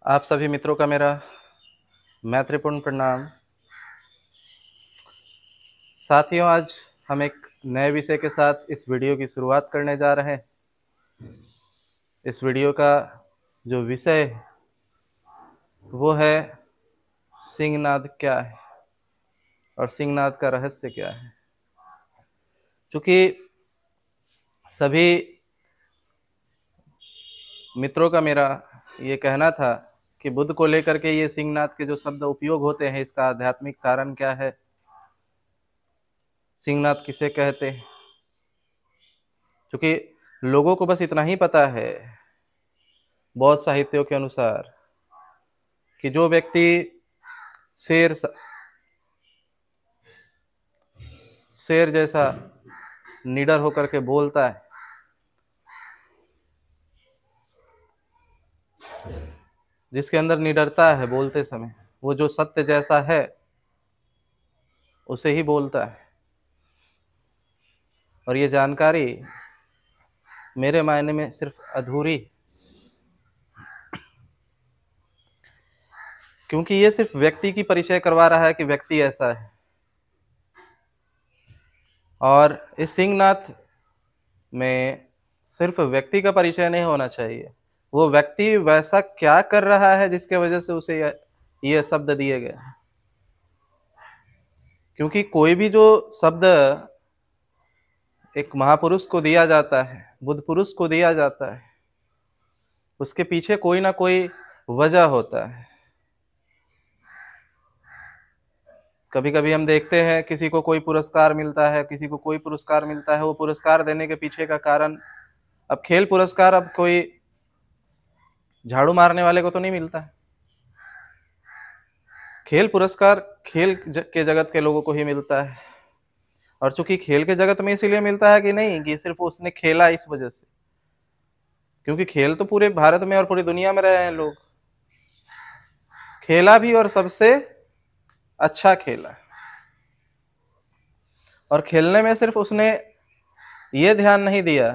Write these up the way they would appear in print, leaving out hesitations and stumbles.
आप सभी मित्रों का मेरा मैत्रीपूर्ण प्रणाम। साथियों, आज हम एक नए विषय के साथ इस वीडियो की शुरुआत करने जा रहे हैं। इस वीडियो का जो विषय है वो है सिंहनाद क्या है और सिंहनाद का रहस्य क्या है। क्योंकि सभी मित्रों का मेरा ये कहना था कि बुद्ध को लेकर के ये सिंहनाद के जो शब्द उपयोग होते हैं, इसका आध्यात्मिक कारण क्या है, सिंहनाद किसे कहते हैं। क्योंकि लोगों को बस इतना ही पता है बौद्ध साहित्यों के अनुसार कि जो व्यक्ति शेर शेर जैसा निडर होकर के बोलता है, जिसके अंदर निडरता है बोलते समय, वो जो सत्य जैसा है उसे ही बोलता है। और ये जानकारी मेरे मायने में सिर्फ अधूरी, क्योंकि ये सिर्फ व्यक्ति की परिचय करवा रहा है कि व्यक्ति ऐसा है। और इस सिंहनाद में सिर्फ व्यक्ति का परिचय नहीं होना चाहिए, वो व्यक्ति वैसा क्या कर रहा है जिसके वजह से उसे ये शब्द दिए गए। क्योंकि कोई भी जो शब्द एक महापुरुष को दिया जाता है, बुद्ध पुरुष को दिया जाता है, उसके पीछे कोई ना कोई वजह होता है। कभी कभी हम देखते हैं किसी को कोई पुरस्कार मिलता है, किसी को कोई पुरस्कार मिलता है, वो पुरस्कार देने के पीछे का कारण, अब खेल पुरस्कार अब कोई झाड़ू मारने वाले को तो नहीं मिलता है। खेल पुरस्कार खेल के जगत के लोगों को ही मिलता है। और चूंकि खेल के जगत में इसीलिए मिलता है कि नहीं कि सिर्फ उसने खेला इस वजह से, क्योंकि खेल तो पूरे भारत में और पूरी दुनिया में रहे हैं लोग, खेला भी और सबसे अच्छा खेला। और खेलने में सिर्फ उसने ये ध्यान नहीं दिया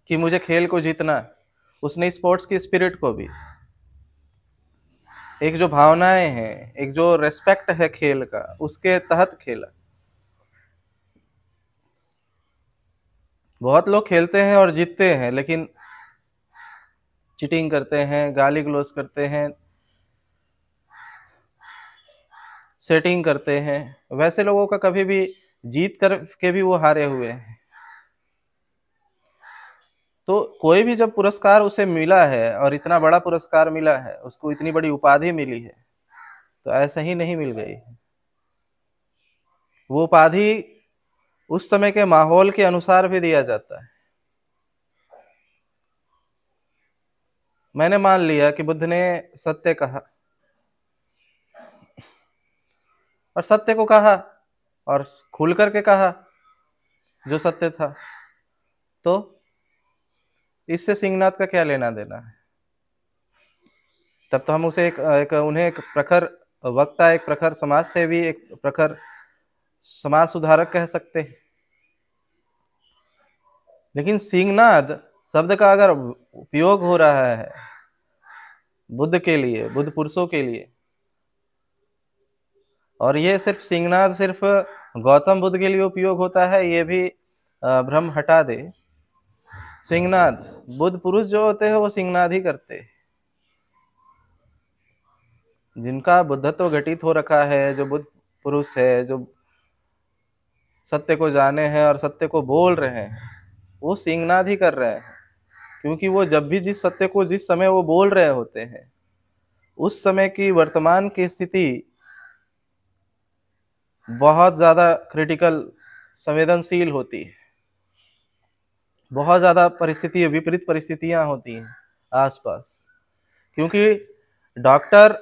कि मुझे खेल को जीतना, उसने स्पोर्ट्स की स्पिरिट को भी, एक जो भावनाएं हैं, एक जो रेस्पेक्ट है खेल का, उसके तहत खेला। बहुत लोग खेलते हैं और जीतते हैं, लेकिन चीटिंग करते हैं, गाली गलौज करते हैं, सेटिंग करते हैं। वैसे लोगों का कभी भी जीत कर के भी वो हारे हुए हैं। तो कोई भी जब पुरस्कार उसे मिला है और इतना बड़ा पुरस्कार मिला है, उसको इतनी बड़ी उपाधि मिली है, तो ऐसा ही नहीं मिल गई है। वो उपाधि उस समय के माहौल के अनुसार भी दिया जाता है। मैंने मान लिया कि बुद्ध ने सत्य कहा और सत्य को कहा और खुल करके कहा जो सत्य था, तो इससे सिंहनाद का क्या लेना देना है। तब तो हम उसे उन्हें एक प्रखर वक्ता, एक प्रखर समाज सेवी, एक प्रखर समाज सुधारक कह सकते हैं। लेकिन सिंहनाद शब्द का अगर उपयोग हो रहा है बुद्ध के लिए, बुद्ध पुरुषों के लिए, और ये सिर्फ सिंहनाद सिर्फ गौतम बुद्ध के लिए उपयोग होता है, ये भी भ्रम हटा दे। सिंहनाद बुद्ध पुरुष जो होते हैं वो सिंहनाद ही करते हैं। जिनका बुद्धत्व घटित हो रखा है, जो बुद्ध पुरुष है, जो सत्य को जाने हैं और सत्य को बोल रहे हैं, वो सिंहनाद ही कर रहे हैं। क्योंकि वो जब भी जिस सत्य को जिस समय वो बोल रहे होते हैं, उस समय की वर्तमान की स्थिति बहुत ज्यादा क्रिटिकल, संवेदनशील होती है। बहुत ज्यादा परिस्थिति, विपरीत परिस्थितियां होती हैं आसपास। क्योंकि डॉक्टर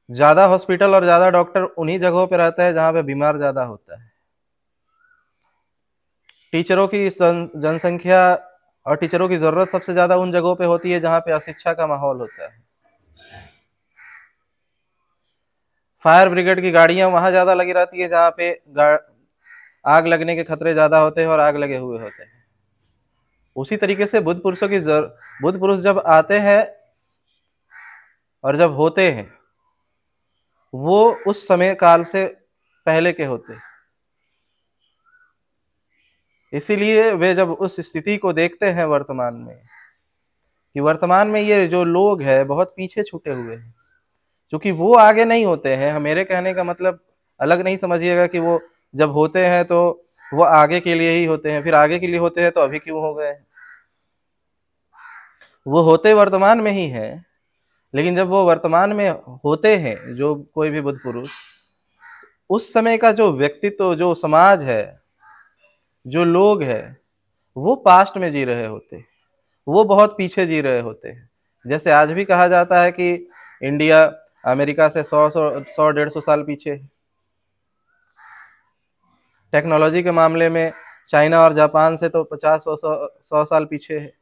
ज्यादा हॉस्पिटल और ज्यादा डॉक्टर उन्हीं जगहों पे रहता है जहां पे बीमार ज्यादा होता है। टीचरों की जनसंख्या और टीचरों की जरूरत सबसे ज्यादा उन जगहों पे होती है जहां पे अशिक्षा का माहौल होता है। फायर ब्रिगेड की गाड़ियां वहां ज्यादा लगी रहती है जहां पे आग लगने के खतरे ज्यादा होते हैं और आग लगे हुए होते हैं। उसी तरीके से बुद्ध पुरुष जब आते हैं और जब होते हैं वो उस समय काल से पहले के होते हैं। इसीलिए वे जब उस स्थिति को देखते हैं वर्तमान में, कि वर्तमान में ये जो लोग हैं बहुत पीछे छूटे हुए हैं, क्योंकि वो आगे नहीं होते हैं। मेरे कहने का मतलब अलग नहीं समझिएगा कि वो जब होते हैं तो वो आगे के लिए ही होते हैं, फिर आगे के लिए होते हैं तो अभी क्यों हो गए। वो होते वर्तमान में ही हैं, लेकिन जब वो वर्तमान में होते हैं जो कोई भी बुद्ध पुरुष, उस समय का जो व्यक्तित्व, जो समाज है, जो लोग हैं, वो पास्ट में जी रहे होते हैं, वो बहुत पीछे जी रहे होते हैं। जैसे आज भी कहा जाता है कि इंडिया अमेरिका से 100-150 साल पीछे है। टेक्नोलॉजी के मामले में चाइना और जापान से तो 50-100 साल पीछे है।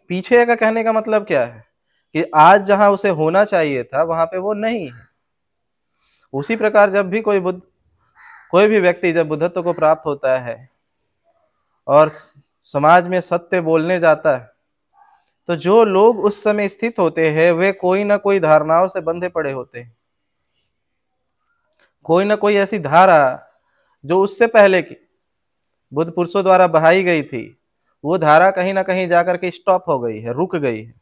पीछे का कहने का मतलब क्या है कि आज जहां उसे होना चाहिए था वहां पे वो नहीं है। उसी प्रकार जब भी कोई भी व्यक्ति जब बुद्धत्व को प्राप्त होता है और समाज में सत्य बोलने जाता है, तो जो लोग उस समय स्थित होते हैं वे कोई ना कोई धारणाओं से बंधे पड़े होते हैं। कोई ना कोई ऐसी धारा जो उससे पहले की बुद्ध पुरुषों द्वारा बहाई गई थी, वो धारा कहीं ना कहीं जाकर के स्टॉप हो गई है, रुक गई है,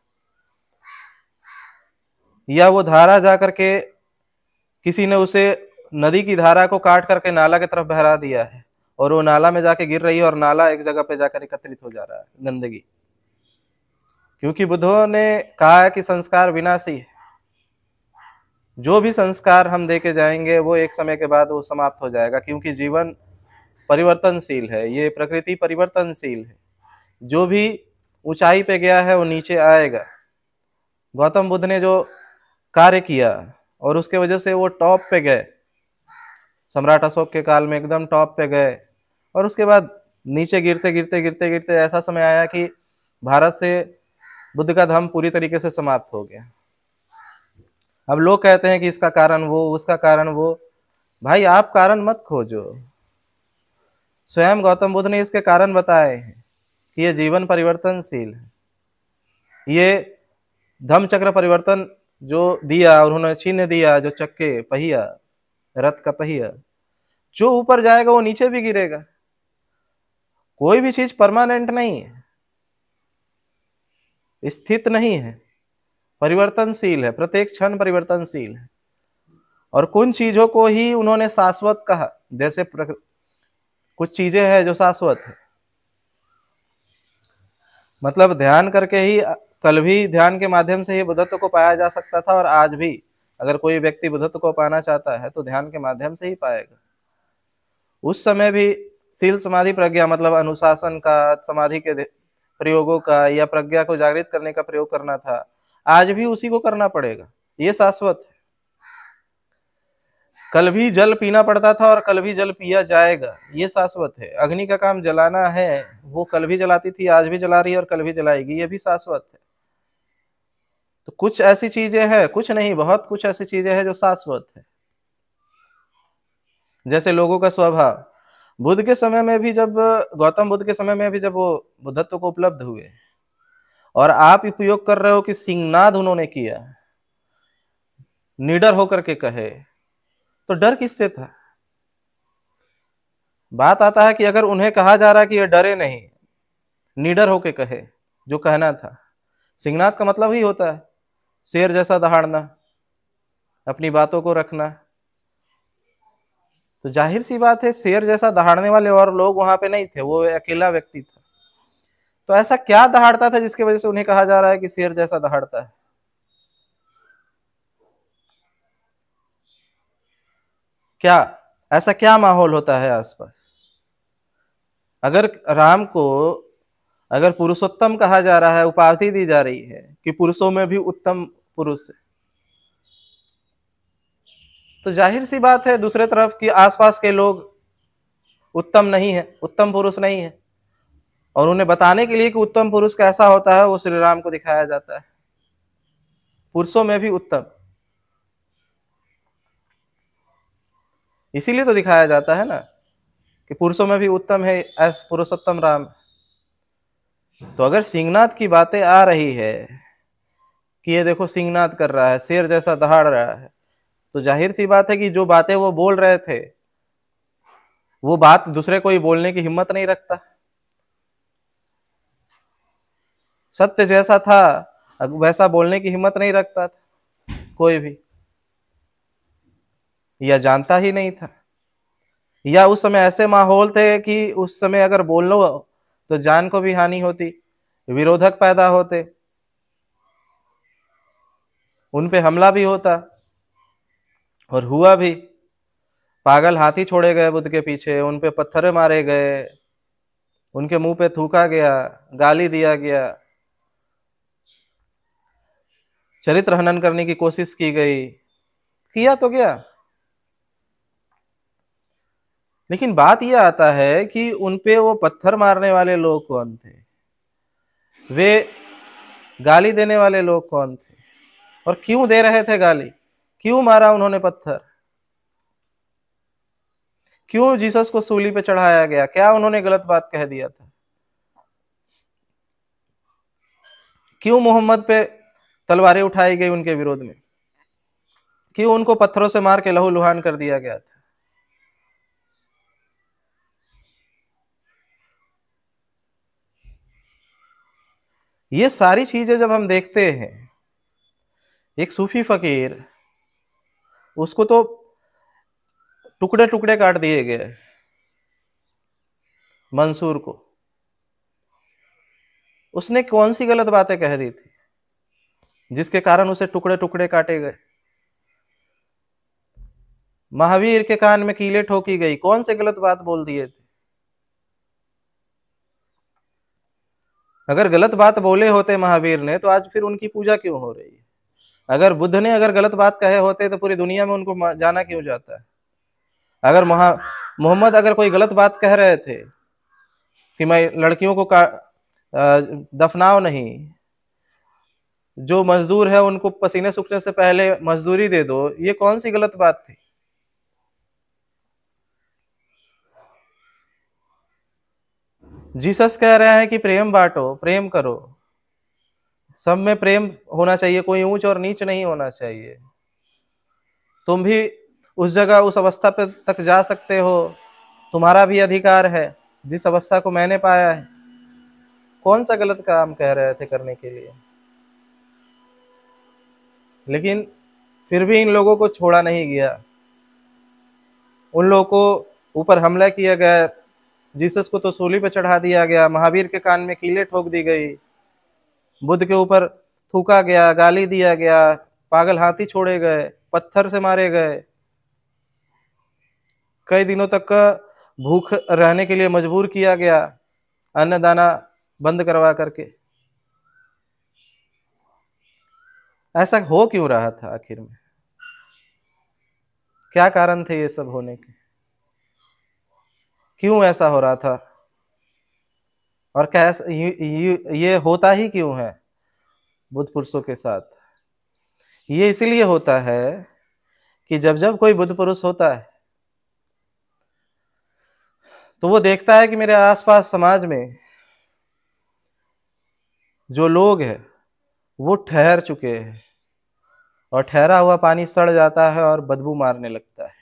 या वो धारा जाकर के किसी ने उसे नदी की धारा को काट करके नाला की तरफ बहरा दिया है, और वो नाला में जाके गिर रही है, और नाला एक जगह पे जाकर एकत्रित हो जा रहा है, गंदगी। क्योंकि बुद्धों ने कहा है कि संस्कार विनाशी है। जो भी संस्कार हम देके जाएंगे वो एक समय के बाद वो समाप्त हो जाएगा, क्योंकि जीवन परिवर्तनशील है, ये प्रकृति परिवर्तनशील है। जो भी ऊंचाई पे गया है वो नीचे आएगा। गौतम बुद्ध ने जो कार्य किया और उसके वजह से वो टॉप पे गए, सम्राट अशोक के काल में एकदम टॉप पे गए, और उसके बाद नीचे गिरते गिरते गिरते गिरते ऐसा समय आया कि भारत से बुद्ध का धर्म पूरी तरीके से समाप्त हो गया। अब लोग कहते हैं कि इसका कारण वो, उसका कारण वो। भाई आप कारण मत खोजो, स्वयं गौतम बुद्ध ने इसके कारण बताए हैं कि ये जीवन परिवर्तनशील है। ये धम्म चक्र परिवर्तन जो दिया, उन्होंने चिन्ह दिया, जो चक्के पहिया, रथ का पहिया, जो ऊपर जाएगा वो नीचे भी गिरेगा। कोई भी चीज परमानेंट नहीं है, स्थित नहीं है, परिवर्तनशील है, प्रत्येक क्षण परिवर्तनशील है। और कुछ चीजों को ही उन्होंने शाश्वत कहा, जैसे कुछ चीजें हैं जो शाश्वत है। मतलब ध्यान करके ही, कल भी ध्यान के माध्यम से ही बुद्धत्व को पाया जा सकता था, और आज भी अगर कोई व्यक्ति बुद्धत्व को पाना चाहता है तो ध्यान के माध्यम से ही पाएगा। उस समय भी शील समाधि प्रज्ञा, मतलब अनुशासन का, समाधि के प्रयोगों का, या प्रज्ञा को जागृत करने का प्रयोग करना था, आज भी उसी को करना पड़ेगा। ये शाश्वत है। कल भी जल पीना पड़ता था और कल भी जल पिया जाएगा, ये शाश्वत है। अग्नि का काम जलाना है, वो कल भी जलाती थी, आज भी जला रही है और कल भी जलाएगी, ये भी शाश्वत है। तो कुछ ऐसी चीजें हैं, कुछ नहीं, बहुत कुछ ऐसी चीजें हैं जो शाश्वत है। जैसे लोगों का स्वभाव, बुद्ध के समय में भी, जब गौतम बुद्ध के समय में भी जब वो बुद्धत्व को उपलब्ध हुए, और आप उपयोग कर रहे हो कि सिंहनाद उन्होंने किया, निडर होकर के कहे, तो डर किससे था? बात आता है कि अगर उन्हें कहा जा रहा है कि ये डरे नहीं, निडर होके कहे जो कहना था। सिंहनाद का मतलब ही होता है शेर जैसा दहाड़ना, अपनी बातों को रखना। तो जाहिर सी बात है शेर जैसा दहाड़ने वाले और लोग वहां पे नहीं थे, वो अकेला व्यक्ति था। तो ऐसा क्या दहाड़ता था जिसकी वजह से उन्हें कहा जा रहा है कि शेर जैसा दहाड़ता है? क्या ऐसा क्या माहौल होता है आसपास? अगर राम को अगर पुरुषोत्तम कहा जा रहा है, उपाधि दी जा रही है कि पुरुषों में भी उत्तम पुरुष है, तो जाहिर सी बात है दूसरे तरफ कि आसपास के लोग उत्तम नहीं है, उत्तम पुरुष नहीं है। और उन्हें बताने के लिए कि उत्तम पुरुष कैसा होता है, वो श्री राम को दिखाया जाता है, पुरुषों में भी उत्तम। इसीलिए तो दिखाया जाता है ना कि पुरुषों में भी उत्तम है ऐसा पुरुषोत्तम राम। तो अगर सिंहनाद की बातें आ रही है कि ये देखो सिंहनाद कर रहा है, शेर जैसा दहाड़ रहा है, तो जाहिर सी बात है कि जो बातें वो बोल रहे थे वो बात दूसरे कोई बोलने की हिम्मत नहीं रखता। सत्य जैसा था वैसा बोलने की हिम्मत नहीं रखता था कोई भी, या जानता ही नहीं था, या उस समय ऐसे माहौल थे कि उस समय अगर बोल लो तो जान को भी हानि होती, विरोधक पैदा होते, उन पे हमला भी होता, और हुआ भी। पागल हाथी छोड़े गए बुद्ध के पीछे, उन पे पत्थर मारे गए, उनके मुंह पे थूका गया, गाली दिया गया, चरित्र हनन करने की कोशिश की गई, किया तो गया। लेकिन बात यह आता है कि उनपे वो पत्थर मारने वाले लोग कौन थे, वे गाली देने वाले लोग कौन थे, और क्यों दे रहे थे गाली, क्यों मारा उन्होंने पत्थर, क्यों जीसस को सूली पे चढ़ाया गया, क्या उन्होंने गलत बात कह दिया था, क्यों मोहम्मद पे तलवारें उठाई गई उनके विरोध में, क्यों उनको पत्थरों से मार के लहू लुहान कर दिया गया था। ये सारी चीजें जब हम देखते हैं, एक सूफी फकीर, उसको तो टुकड़े टुकड़े काट दिए गए, मंसूर को, उसने कौन सी गलत बातें कह दी थी जिसके कारण उसे टुकड़े टुकड़े काटे गए। महावीर के कान में कीले ठोकी गई, कौन से गलत बात बोल दिए थे। अगर गलत बात बोले होते महावीर ने तो आज फिर उनकी पूजा क्यों हो रही है। अगर बुद्ध ने अगर गलत बात कहे होते तो पूरी दुनिया में उनको जाना क्यों जाता है। अगर मोहम्मद अगर कोई गलत बात कह रहे थे कि मैं लड़कियों को दफनाओ नहीं, जो मजदूर है उनको पसीने सूखने से पहले मजदूरी दे दो, ये कौन सी गलत बात थी। जीसस कह रहे हैं कि प्रेम बांटो, प्रेम करो, सब में प्रेम होना चाहिए, कोई ऊंच और नीच नहीं होना चाहिए। तुम भी उस जगह उस अवस्था पे तक जा सकते हो, तुम्हारा भी अधिकार है जिस अवस्था को मैंने पाया है। कौन सा गलत काम कह रहे थे करने के लिए। लेकिन फिर भी इन लोगों को छोड़ा नहीं गया, उन लोगों को ऊपर हमला किया गया, जीसस को तो सूली पे चढ़ा दिया गया, महावीर के कान में कीले ठोक दी गई, बुद्ध के ऊपर थूका गया, गाली दिया गया, पागल हाथी छोड़े गए, पत्थर से मारे गए, कई दिनों तक का भूख रहने के लिए मजबूर किया गया, अन्न दाना बंद करवा करके। ऐसा हो क्यों रहा था आखिर में, क्या कारण थे ये सब होने के, क्यों ऐसा हो रहा था, और कैसे ये होता ही क्यों है बुद्ध पुरुषों के साथ। ये इसलिए होता है कि जब जब कोई बुद्ध पुरुष होता है तो वो देखता है कि मेरे आसपास समाज में जो लोग हैं वो ठहर चुके हैं, और ठहरा हुआ पानी सड़ जाता है और बदबू मारने लगता है।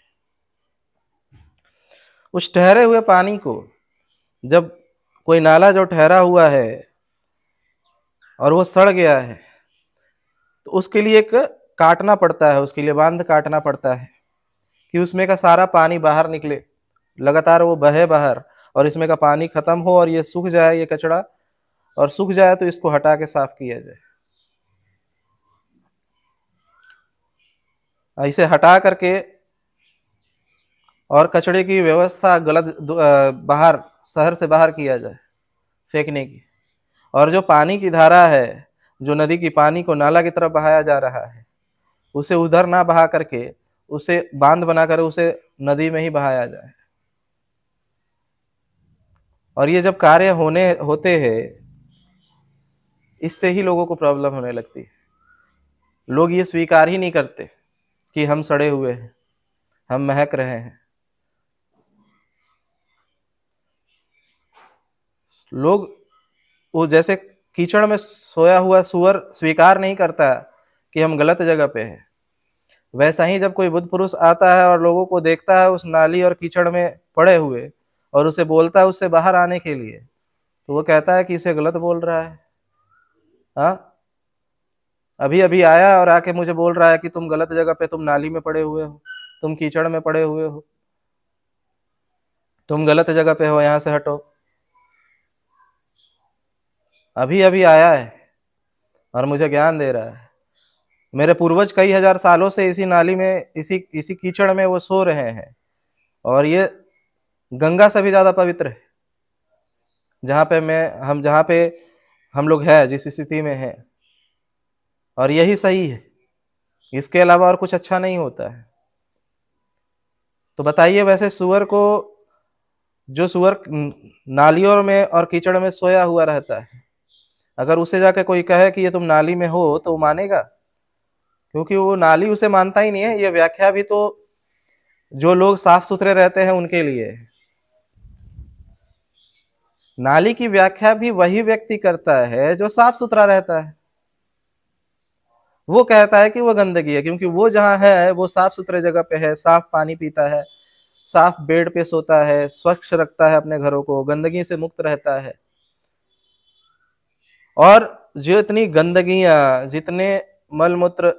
उस ठहरे हुए पानी को जब कोई नाला जो ठहरा हुआ है और वो सड़ गया है तो उसके लिए एक काटना पड़ता है, उसके लिए बांध काटना पड़ता है कि उसमें का सारा पानी बाहर निकले, लगातार वो बहे बाहर, और इसमें का पानी खत्म हो और ये सूख जाए, ये कचड़ा, और सूख जाए तो इसको हटा के साफ किया जाए। इसे हटा करके और कचड़े की व्यवस्था गलत बाहर शहर से बाहर किया जाए फेंकने की, और जो पानी की धारा है, जो नदी की पानी को नाला की तरफ बहाया जा रहा है, उसे उधर ना बहा करके उसे बांध बनाकर उसे नदी में ही बहाया जाए। और ये जब कार्य होते हैं, इससे ही लोगों को प्रॉब्लम होने लगती है। लोग ये स्वीकार ही नहीं करते कि हम सड़े हुए हैं, हम महक रहे हैं। लोग वो जैसे कीचड़ में सोया हुआ सुअर स्वीकार नहीं करता कि हम गलत जगह पे हैं। वैसा ही जब कोई बुद्ध पुरुष आता है और लोगों को देखता है उस नाली और कीचड़ में पड़े हुए और उसे बोलता है उससे बाहर आने के लिए, तो वो कहता है कि इसे गलत बोल रहा है। हाँ, अभी अभी आया और आके मुझे बोल रहा है कि तुम गलत जगह पे, तुम नाली में पड़े हुए हो, तुम कीचड़ में पड़े हुए हो, तुम गलत जगह पे हो, यहां से हटो। अभी अभी आया है और मुझे ज्ञान दे रहा है। मेरे पूर्वज कई हजार सालों से इसी नाली में, इसी इसी कीचड़ में वो सो रहे हैं, और ये गंगा से भी ज्यादा पवित्र है, जहां पे हम लोग हैं, जिस स्थिति में हैं। और यही सही है, इसके अलावा और कुछ अच्छा नहीं होता है। तो बताइए, वैसे सुअर को, जो सुअर नालियों में और कीचड़ में सोया हुआ रहता है, अगर उसे जाके कोई कहे कि ये तुम नाली में हो, तो वो मानेगा? क्योंकि वो नाली उसे मानता ही नहीं है। ये व्याख्या भी तो जो लोग साफ सुथरे रहते हैं उनके लिए है। नाली की व्याख्या भी वही व्यक्ति करता है जो साफ सुथरा रहता है। वो कहता है कि वो गंदगी है, क्योंकि वो जहां है वो साफ सुथरे जगह पे है, साफ पानी पीता है, साफ बेड पे सोता है, स्वच्छ रखता है अपने घरों को, गंदगी से मुक्त रहता है। और जो इतनी गंदगियां, जितने मल मूत्र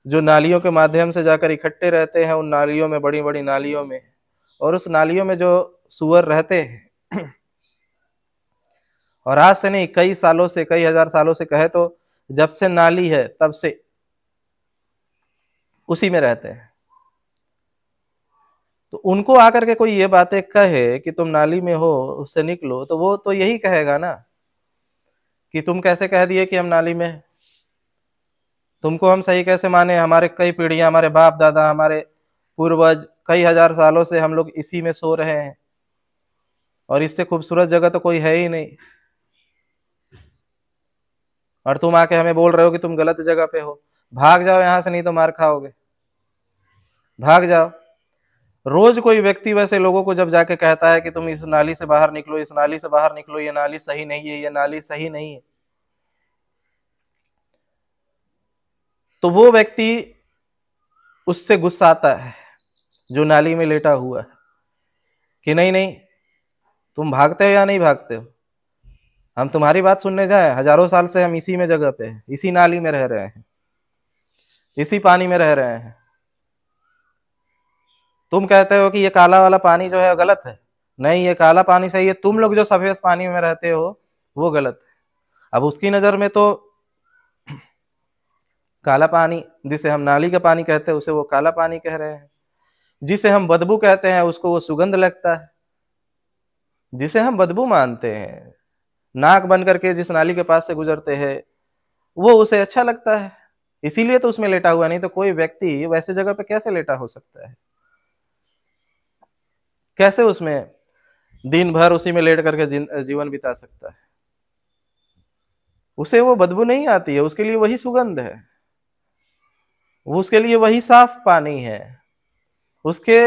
जो नालियों के माध्यम से जाकर इकट्ठे रहते हैं उन नालियों में, बड़ी बड़ी नालियों में, और उस नालियों में जो सुअर रहते हैं, और आज से नहीं, कई सालों से, कई हजार सालों से, कहे तो जब से नाली है तब से उसी में रहते हैं। तो उनको आकर के कोई ये बातें कहे कि तुम नाली में हो, उससे निकलो, तो वो तो यही कहेगा ना कि तुम कैसे कह दिए कि हम नाली में हैं? तुमको हम सही कैसे माने? हमारे कई पीढ़ियां, हमारे बाप दादा, हमारे पूर्वज, कई हजार सालों से हम लोग इसी में सो रहे हैं, और इससे खूबसूरत जगह तो कोई है ही नहीं। और तुम आके हमें बोल रहे हो कि तुम गलत जगह पे हो। भाग जाओ यहां से, नहीं तो मार खाओगे, भाग जाओ। रोज कोई व्यक्ति वैसे लोगों को जब जाके कहता है कि तुम इस नाली से बाहर निकलो, इस नाली से बाहर निकलो, ये नाली सही नहीं है, ये नाली सही नहीं है, तो वो व्यक्ति उससे गुस्सा आता है जो नाली में लेटा हुआ है कि नहीं नहीं, तुम भागते हो या नहीं भागते हो? हम तुम्हारी बात सुनने जाए? हजारों साल से हम इसी में जगह पे हैं, इसी नाली में रह रहे हैं, इसी पानी में रह रहे हैं। तुम कहते हो कि ये काला वाला पानी जो है गलत है। नहीं, ये काला पानी सही है, तुम लोग जो सफेद पानी में रहते हो वो गलत है। अब उसकी नजर में तो काला पानी, जिसे हम नाली का पानी कहते हैं, उसे वो काला पानी कह रहे हैं। जिसे हम बदबू कहते हैं उसको वो सुगंध लगता है। जिसे हम बदबू मानते हैं, नाक बन करके जिस नाली के पास से गुजरते हैं, वो उसे अच्छा लगता है, इसीलिए तो उसमें लेटा हुआ। नहीं तो कोई व्यक्ति वैसे जगह पे कैसे लेटा हो सकता है? कैसे उसमें दिन भर उसी में लेट करके जीवन बिता सकता है? उसे वो बदबू नहीं आती है, उसके लिए वही सुगंध है, उसके लिए वही साफ पानी है। उसके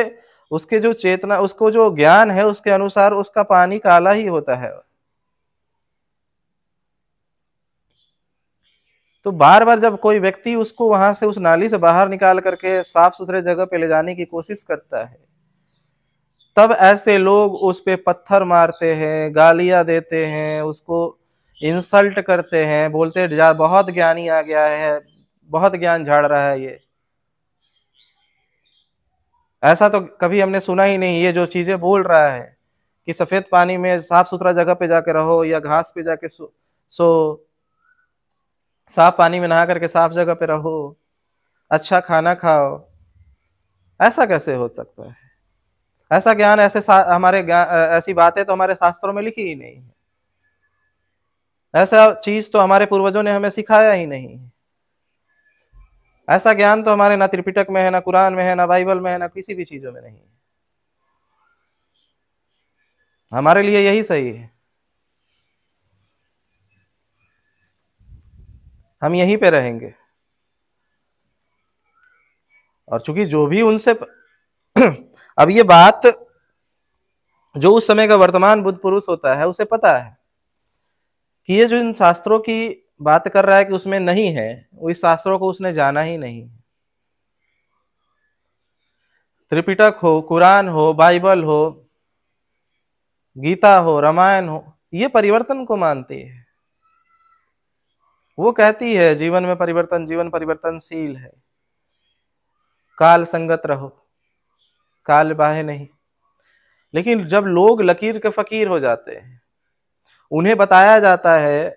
उसके जो चेतना, उसको जो ज्ञान है, उसके अनुसार उसका पानी काला ही होता है। तो बार बार जब कोई व्यक्ति उसको वहां से, उस नाली से बाहर निकाल करके साफ सुथरे जगह पे ले जाने की कोशिश करता है, तब ऐसे लोग उस पे पत्थर मारते हैं, गालियां देते हैं, उसको इंसल्ट करते हैं, बोलते हैं बहुत ज्ञानी आ गया है, बहुत ज्ञान झाड़ रहा है ये। ऐसा तो कभी हमने सुना ही नहीं। ये जो चीजें बोल रहा है कि सफेद पानी में, साफ सुथरा जगह पे जाके रहो, या घास पे जाके सो, साफ पानी में नहा करके साफ जगह पे रहो, अच्छा खाना खाओ, ऐसा कैसे हो सकता है? ऐसा ज्ञान, हमारे ज्ञान, ऐसी बातें तो हमारे शास्त्रों में लिखी ही नहीं है। ऐसा चीज तो हमारे पूर्वजों ने हमें सिखाया ही नहीं है। ऐसा ज्ञान तो हमारे ना त्रिपिटक में है, ना कुरान में है, ना बाइबल में है, ना किसी भी चीजों में नहीं है। हमारे लिए यही सही है, हम यहीं पे रहेंगे। और चूंकि जो भी उनसे अब ये बात, जो उस समय का वर्तमान बुद्ध पुरुष होता है उसे पता है कि ये जो इन शास्त्रों की बात कर रहा है कि उसमें नहीं है, वो इस शास्त्रों को उसने जाना ही नहीं। त्रिपिटक हो, कुरान हो, बाइबल हो, गीता हो, रामायण हो, ये परिवर्तन को मानती है। वो कहती है जीवन में परिवर्तन, जीवन परिवर्तनशील है, काल संगत रहो, काल बाहे नहीं। लेकिन जब लोग लकीर के फकीर हो जाते हैं, उन्हें बताया जाता है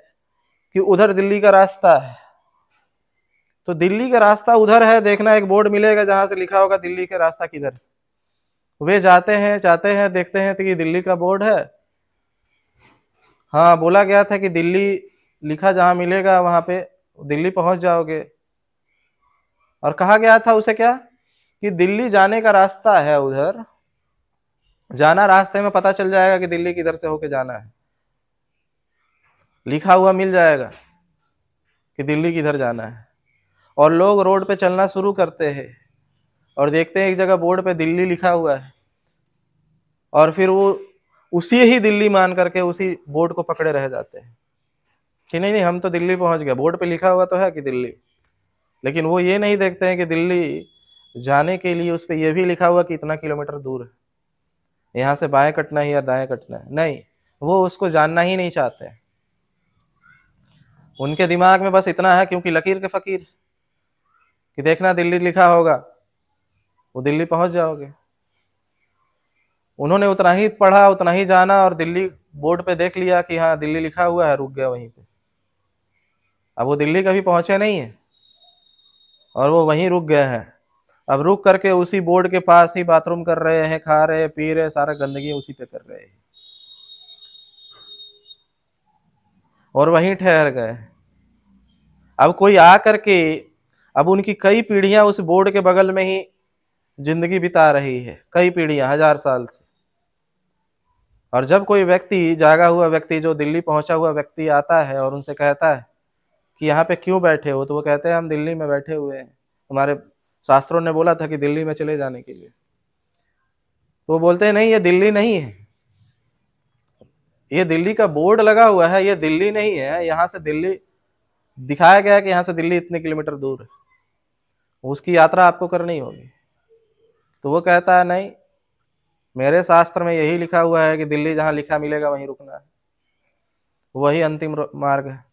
कि उधर दिल्ली का रास्ता है, तो दिल्ली का रास्ता उधर है, देखना एक बोर्ड मिलेगा जहां से लिखा होगा दिल्ली का रास्ता किधर। वे जाते हैं, चाहते हैं, देखते हैं कि दिल्ली का बोर्ड है। हाँ, बोला गया था कि दिल्ली लिखा जहां मिलेगा वहां पे दिल्ली पहुंच जाओगे। और कहा गया था उसे क्या, कि दिल्ली जाने का रास्ता है उधर, जाना रास्ते में पता चल जाएगा कि दिल्ली किधर से होके जाना है, लिखा हुआ मिल जाएगा कि दिल्ली किधर जाना है। और लोग रोड पे चलना शुरू करते हैं और देखते हैं एक जगह बोर्ड पे दिल्ली लिखा हुआ है, और फिर वो उसी ही दिल्ली मान करके उसी बोर्ड को पकड़े रह जाते हैं कि नहीं नहीं हम तो दिल्ली पहुंच गए, बोर्ड पे लिखा हुआ तो है कि दिल्ली। लेकिन वो ये नहीं देखते हैं कि दिल्ली जाने के लिए उस पर यह भी लिखा हुआ कि इतना किलोमीटर दूर है, यहाँ से बाएं कटना है या दाएं कटना है। नहीं, वो उसको जानना ही नहीं चाहते। उनके दिमाग में बस इतना है, क्योंकि लकीर के फकीर, कि देखना दिल्ली लिखा होगा, वो दिल्ली पहुंच जाओगे। उन्होंने उतना ही पढ़ा, उतना ही जाना, और दिल्ली बोर्ड पे देख लिया कि हाँ दिल्ली लिखा हुआ है, रुक गया वहीं पे। अब वो दिल्ली कभी पहुंचे नहीं है और वो वहीं रुक गए हैं। अब रुक करके उसी बोर्ड के पास ही बाथरूम कर रहे हैं, खा रहे, पी रहे, सारा गंदगी उसी पे कर रहे हैं और वहीं ठहर गए। अब कोई आ करके, अब उनकी कई पीढ़ियां उस बोर्ड के बगल में ही जिंदगी बिता रही है, कई पीढ़ियां, 1000 साल से। और जब कोई व्यक्ति, जागा हुआ व्यक्ति, जो दिल्ली पहुंचा हुआ व्यक्ति आता है और उनसे कहता है कि यहाँ पे क्यों बैठे हो, तो वो कहते हैं हम दिल्ली में बैठे हुए हैं, हमारे शास्त्रों ने बोला था कि दिल्ली में चले जाने के लिए। तो वो बोलते हैं नहीं, ये दिल्ली नहीं है, ये दिल्ली का बोर्ड लगा हुआ है, ये दिल्ली नहीं है, यहाँ से दिल्ली दिखाया गया है कि यहाँ से दिल्ली इतने किलोमीटर दूर है, उसकी यात्रा आपको करनी होगी। तो वो कहता है नहीं, मेरे शास्त्र में यही लिखा हुआ है कि दिल्ली जहां लिखा मिलेगा वहीं रुकना है, वही अंतिम मार्ग है,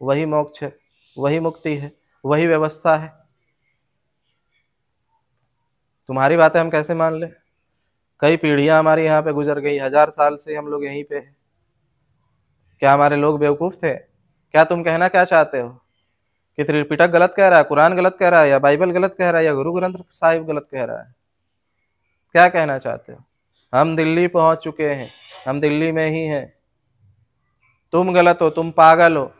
वही मोक्ष है, वही मुक्ति है, वही व्यवस्था है। तुम्हारी बातें हम कैसे मान ले? कई पीढ़ियां हमारी यहाँ पे गुजर गई, 1000 साल से हम लोग यहीं पे हैं। क्या हमारे लोग बेवकूफ थे? क्या तुम कहना क्या चाहते हो कि त्रिपिटक गलत कह रहा है, कुरान गलत कह रहा है, या बाइबल गलत कह रहा है, या गुरु ग्रंथ साहिब गलत कह रहा है? क्या कहना चाहते हो? हम दिल्ली पहुंच चुके हैं, हम दिल्ली में ही हैं, तुम गलत हो, तुम पागल हो।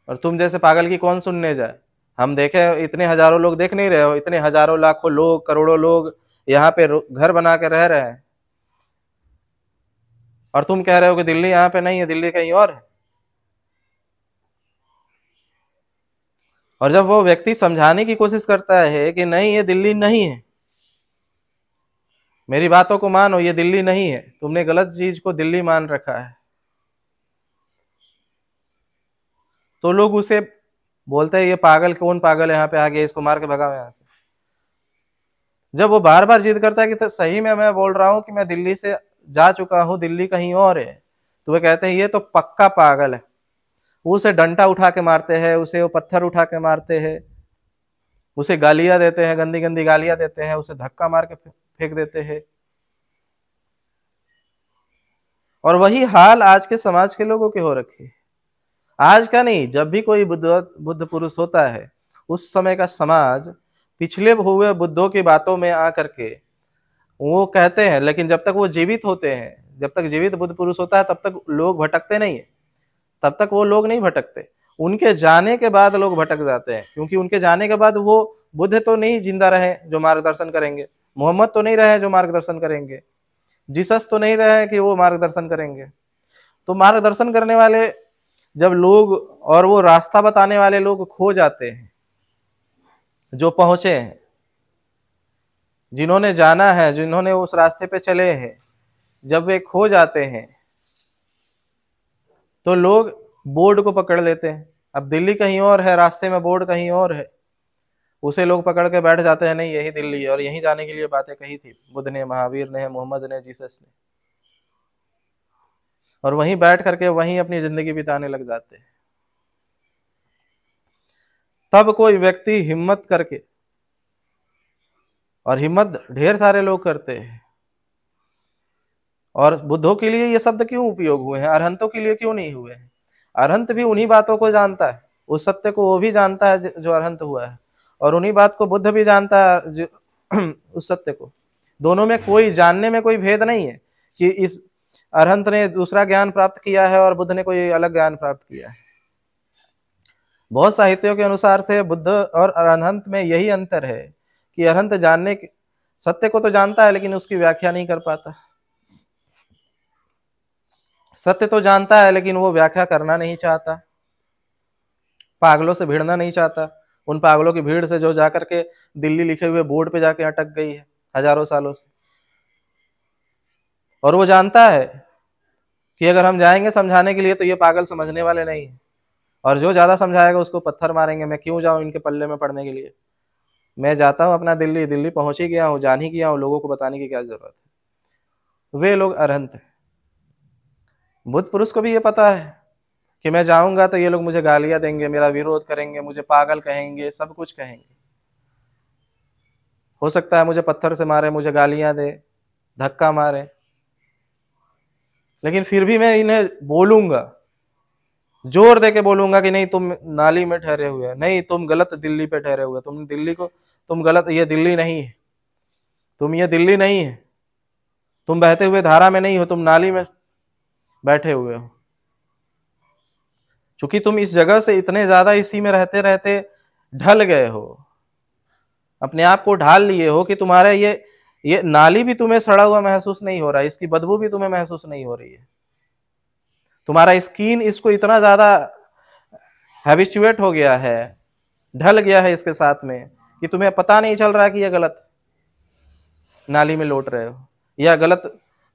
और तुम जैसे पागल की कौन सुनने जाए? हम देखे, इतने हजारों लोग देख नहीं रहे हो, इतने हजारों लाखों लोग, करोड़ों लोग यहाँ पे घर बना के रह रहे हैं, और तुम कह रहे हो कि दिल्ली यहाँ पे नहीं है, दिल्ली कहीं और है। और जब वो व्यक्ति समझाने की कोशिश करता है कि नहीं ये दिल्ली नहीं है, मेरी बातों को मानो, ये दिल्ली नहीं है, तुमने गलत चीज को दिल्ली मान रखा है, तो लोग उसे बोलते हैं ये पागल, कौन पागल है यहाँ पे आ गया, इसको मार के भगाओ यहाँ से। जब वो बार बार जिद करता है कि तो सही में मैं बोल रहा हूँ कि मैं दिल्ली से जा चुका हूँ, दिल्ली कहीं और है, तो वे कहते हैं ये तो पक्का पागल है। उसे डंडा उठा के मारते हैं, उसे वो पत्थर उठा के मारते हैं, उसे गालियां देते हैं, गंदी गंदी गालियां देते हैं, उसे धक्का मार के फेंक देते हैं। और वही हाल आज के समाज के लोगों के हो रखे। आज का नहीं, जब भी कोई बुद्ध पुरुष होता है, उस समय का समाज पिछले हुए बुद्धों की बातों में आकर के वो कहते हैं, लेकिन जब तक वो जीवित होते हैं, जब तक जीवित बुद्ध पुरुष होता है तब तक लोग भटकते नहीं है, तब तक वो लोग नहीं भटकते। उनके जाने के बाद लोग भटक जाते हैं, क्योंकि उनके जाने के बाद वो बुद्ध तो नहीं जिंदा रहे जो मार्गदर्शन करेंगे, मोहम्मद तो नहीं रहे जो मार्गदर्शन करेंगे, जीसस तो नहीं रहे कि वो मार्गदर्शन करेंगे। तो मार्गदर्शन करने वाले जब लोग और वो रास्ता बताने वाले लोग खो जाते हैं, जो पहुंचे हैं, जिन्होंने जाना है, जिन्होंने उस रास्ते पे चले हैं, जब वे खो जाते हैं, तो लोग बोर्ड को पकड़ लेते हैं। अब दिल्ली कहीं और है, रास्ते में बोर्ड कहीं और है, उसे लोग पकड़ के बैठ जाते हैं, नहीं यही दिल्ली है, और यहीं जाने के लिए बातें कही थी बुद्ध ने, महावीर ने, मोहम्मद ने, जीसस ने, और वहीं बैठ करके वहीं अपनी जिंदगी बिताने लग जाते हैं। तब कोई व्यक्ति हिम्मत करके, और हिम्मत ढेर सारे लोग करते हैं, और बुद्धों के लिए ये शब्द क्यों उपयोग हुए हैं, अरहंतों के लिए क्यों नहीं हुए हैं? अरहंत भी उन्हीं बातों को जानता है, उस सत्य को वो भी जानता है जो अरहंत हुआ है, और उन्हीं बात को बुद्ध भी जानता है जो उस सत्य को। दोनों में कोई जानने में कोई भेद नहीं है कि इस अरहंत ने दूसरा ज्ञान प्राप्त किया है और बुद्ध ने कोई अलग ज्ञान प्राप्त किया है। बहुत साहित्यों के अनुसार से बुद्ध और अरहंत में यही अंतर है कि अरहंत जानने सत्य को तो जानता है लेकिन उसकी व्याख्या नहीं कर पाता। सत्य तो जानता है लेकिन वो व्याख्या करना नहीं चाहता, पागलों से भिड़ना नहीं चाहता, उन पागलों की भीड़ से जो जाकर के दिल्ली लिखे हुए बोर्ड पे जाके अटक गई है हजारों सालों से। और वो जानता है कि अगर हम जाएंगे समझाने के लिए तो ये पागल समझने वाले नहीं है, और जो ज्यादा समझाएगा उसको पत्थर मारेंगे। मैं क्यों जाऊं इनके पल्ले में पड़ने के लिए, मैं जाता हूं अपना दिल्ली, दिल्ली पहुंच ही गया हूं, जान ही गया हूं, लोगों को बताने की क्या जरूरत है। वे लोग अरहंत है। बुद्ध पुरुष को भी ये पता है कि मैं जाऊंगा तो ये लोग मुझे गालियां देंगे, मेरा विरोध करेंगे, मुझे पागल कहेंगे, सब कुछ कहेंगे। हो सकता है मुझे पत्थर से मारे, मुझे गालियां दे, धक्का मारे, लेकिन फिर भी मैं इन्हें बोलूंगा, जोर दे के बोलूंगा कि नहीं तुम नाली में ठहरे हुए हैं, नहीं तुम गलत दिल्ली पे ठहरे हुए, तुम दिल्ली को, तुम गलत, ये दिल्ली नहीं है, तुम ये दिल्ली नहीं है, तुम बहते हुए धारा में नहीं हो, तुम नाली में बैठे हुए हो। क्योंकि तुम इस जगह से इतने ज्यादा इसी में रहते रहते ढल गए हो, अपने आप को ढाल लिए हो कि तुम्हारे ये नाली भी तुम्हें सड़ा हुआ महसूस नहीं हो रहा है, इसकी बदबू भी तुम्हें महसूस नहीं हो रही है। तुम्हारा स्किन इसको इतना ज्यादा हैबिचुएट हो गया है, ढल गया है इसके साथ में, कि तुम्हें पता नहीं चल रहा कि यह गलत नाली में लौट रहे हो, या गलत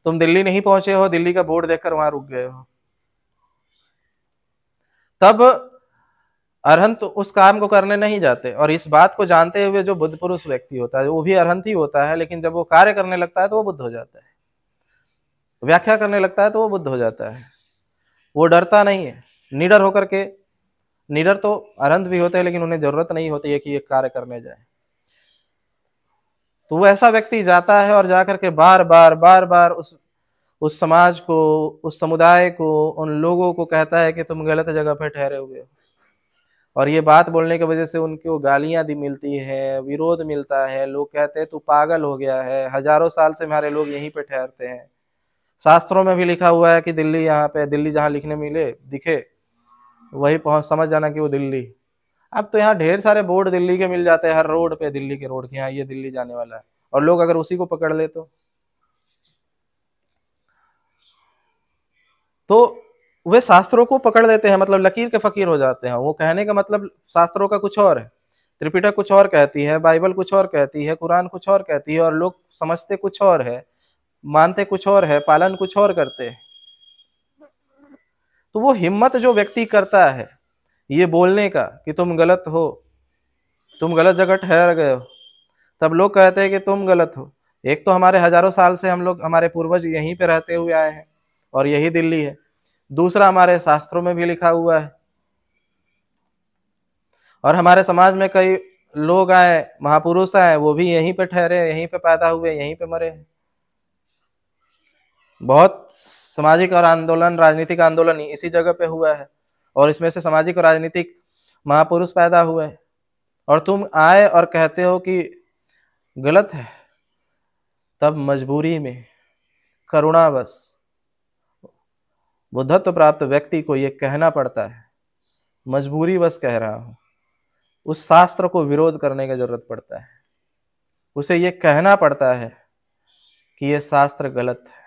तुम दिल्ली नहीं पहुंचे हो, दिल्ली का बोर्ड देखकर वहां रुक गए हो। तब अरहंत उस काम को करने नहीं जाते, और इस बात को जानते हुए जो बुद्ध पुरुष व्यक्ति होता है वो भी अरहंत ही होता है, लेकिन जब वो कार्य करने लगता है तो वो बुद्ध हो जाता है, व्याख्या करने लगता है तो वो बुद्ध हो जाता है। वो डरता नहीं है, निडर होकर के, निडर तो अरहंत भी होते हैं लेकिन उन्हें जरूरत नहीं होती है कि ये कार्य करने जाए। तो वो ऐसा व्यक्ति जाता है और जाकर के बार बार उस समाज को, उस समुदाय को, उन लोगों को कहता है कि तुम गलत जगह पे ठहरे हुए हो। और ये बात बोलने की वजह से उनको गालियां दी मिलती है, विरोध मिलता है, लोग कहते हैं तू पागल हो गया है, हजारों साल से हमारे लोग यहीं पे ठहरते हैं। शास्त्रों में भी लिखा हुआ है कि दिल्ली यहाँ पे, दिल्ली जहाँ लिखने मिले दिखे वही पहुंच, समझ जाना कि वो दिल्ली। अब तो यहाँ ढेर सारे बोर्ड दिल्ली के मिल जाते हैं, हर रोड पे दिल्ली के रोड के, यहाँ ये दिल्ली जाने वाला है, और लोग अगर उसी को पकड़ ले तो वे शास्त्रों को पकड़ लेते हैं, मतलब लकीर के फकीर हो जाते हैं। वो कहने का मतलब शास्त्रों का कुछ और है, त्रिपिटक कुछ और कहती है, बाइबल कुछ और कहती है, कुरान कुछ और कहती है, और लोग समझते कुछ और है, मानते कुछ और है, पालन कुछ और करते हैं। तो वो हिम्मत जो व्यक्ति करता है ये बोलने का कि तुम गलत हो, तुम गलत जगह ठहर गए हो, तब लोग कहते हैं कि तुम गलत हो। एक तो हमारे हजारों साल से हम लोग, हमारे पूर्वज यहीं पे रहते हुए आए हैं और यही दिल्ली है। दूसरा, हमारे शास्त्रों में भी लिखा हुआ है, और हमारे समाज में कई लोग आए, महापुरुष आए, वो भी यहीं पे ठहरे, यहीं पे पैदा हुए, यहीं पे मरे। बहुत सामाजिक और आंदोलन, राजनीतिक आंदोलन इसी जगह पे हुआ है, और इसमें से सामाजिक और राजनीतिक महापुरुष पैदा हुए, और तुम आए और कहते हो कि गलत है। तब मजबूरी में, करुणावश बुद्धत्व प्राप्त व्यक्ति को यह कहना पड़ता है, मजबूरी बस कह रहा हूं, उस शास्त्र को विरोध करने की जरूरत पड़ता है, उसे यह कहना पड़ता है कि यह शास्त्र गलत है।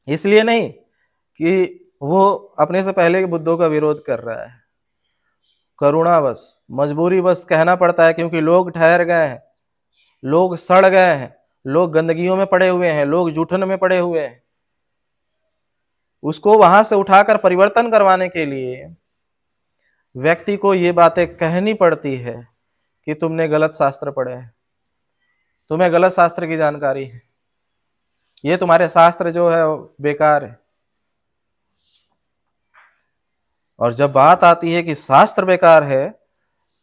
इसलिए नहीं कि वो अपने से पहले के बुद्धों का विरोध कर रहा है, करुणावश, मजबूरी बस कहना पड़ता है, क्योंकि लोग ठहर गए हैं, लोग सड़ गए हैं, लोग गंदगियों में पड़े हुए हैं, लोग जूठन में पड़े हुए हैं। उसको वहां से उठाकर परिवर्तन करवाने के लिए व्यक्ति को ये बातें कहनी पड़ती है कि तुमने गलत शास्त्र पढ़े हैं, तुम्हें गलत शास्त्र की जानकारी है, ये तुम्हारे शास्त्र जो है बेकार है। और जब बात आती है कि शास्त्र बेकार है,